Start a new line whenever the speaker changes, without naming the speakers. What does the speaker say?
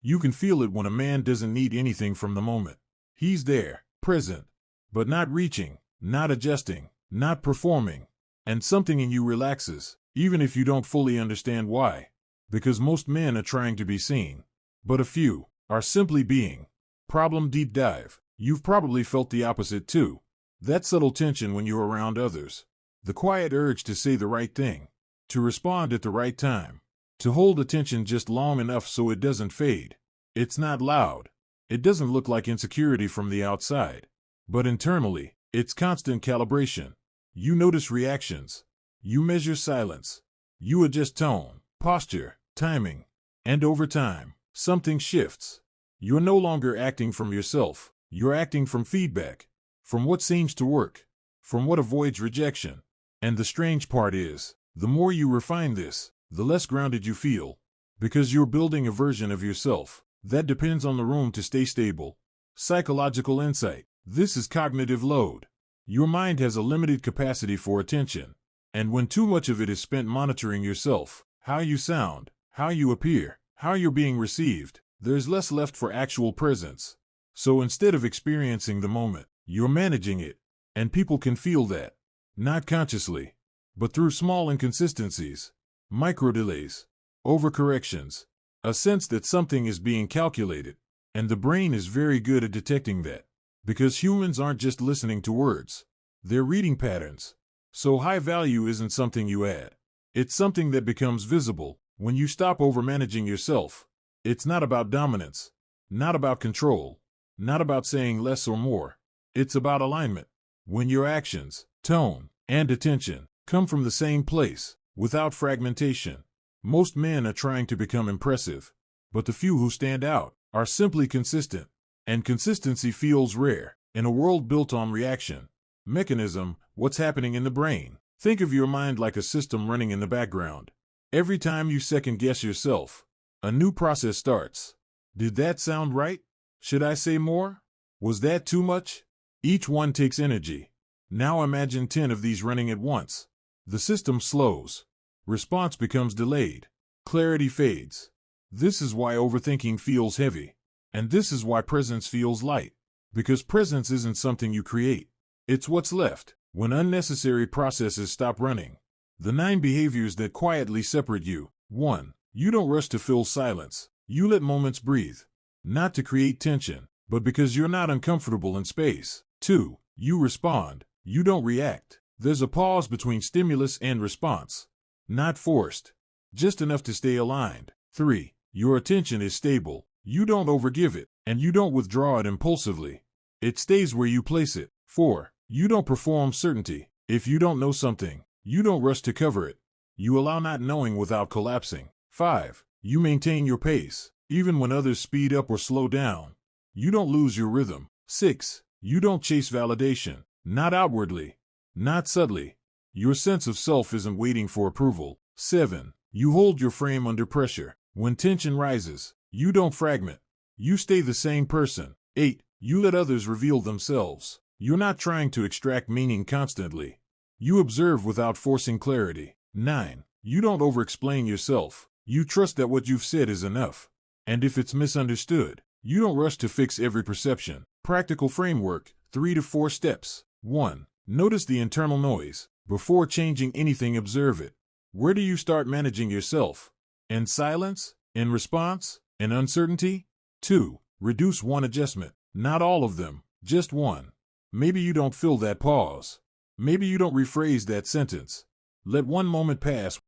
You can feel it when a man doesn't need anything from the moment. He's there, present, but not reaching, not adjusting, not performing. And something in you relaxes, even if you don't fully understand why. Because most men are trying to be seen, but a few are simply being. Problem deep dive. You've probably felt the opposite too. That subtle tension when you're around others. The quiet urge to say the right thing, to respond at the right time, to hold attention just long enough so it doesn't fade. It's not loud. It doesn't look like insecurity from the outside. But internally, it's constant calibration. You notice reactions. You measure silence. You adjust tone, posture, timing. And over time, something shifts. You're no longer acting from yourself. You're acting from feedback, from what seems to work, from what avoids rejection. And the strange part is, the more you refine this, the less grounded you feel. Because you're building a version of yourself that depends on the room to stay stable. Psychological insight. This is cognitive load. Your mind has a limited capacity for attention. And when too much of it is spent monitoring yourself, how you sound, how you appear, how you're being received, there's less left for actual presence. So instead of experiencing the moment, you're managing it. And people can feel that. Not consciously, but through small inconsistencies, micro delays, overcorrections, a sense that something is being calculated. And the brain is very good at detecting that. Because humans aren't just listening to words. They're reading patterns. So high value isn't something you add. It's something that becomes visible when you stop overmanaging yourself. It's not about dominance, not about control, not about saying less or more. It's about alignment. When your actions, tone, and attention come from the same place, without fragmentation. Most men are trying to become impressive, but the few who stand out are simply consistent. And consistency feels rare in a world built on reaction. Mechanism, what's happening in the brain? Think of your mind like a system running in the background. Every time you second guess yourself, a new process starts. Did that sound right? Should I say more? Was that too much? Each one takes energy. Now imagine 10 of these running at once. The system slows. Response becomes delayed. Clarity fades. This is why overthinking feels heavy. And this is why presence feels light. Because presence isn't something you create. It's what's left when unnecessary processes stop running. The 9 behaviors that quietly separate you. 1. You don't rush to fill silence. You let moments breathe. Not to create tension, but because you're not uncomfortable in space. 2. You respond. You don't react. There's a pause between stimulus and response. Not forced. Just enough to stay aligned. 3. Your attention is stable. You don't overgive it, and you don't withdraw it impulsively. It stays where you place it. 4. You don't perform certainty. If you don't know something, you don't rush to cover it. You allow not knowing without collapsing. 5. You maintain your pace, even when others speed up or slow down. You don't lose your rhythm. 6. You don't chase validation, not outwardly, not subtly. Your sense of self isn't waiting for approval. 7. You hold your frame under pressure. When tension rises, you don't fragment. You stay the same person. 8. You let others reveal themselves. You're not trying to extract meaning constantly. You observe without forcing clarity. 9. You don't over-explain yourself. You trust that what you've said is enough. And if it's misunderstood, you don't rush to fix every perception. Practical framework, 3 to 4 steps. 1. Notice the internal noise. Before changing anything, observe it. Where do you start managing yourself? In silence? In response? In uncertainty? 2. Reduce one adjustment. Not all of them, just one. Maybe you don't fill that pause. Maybe you don't rephrase that sentence. Let one moment pass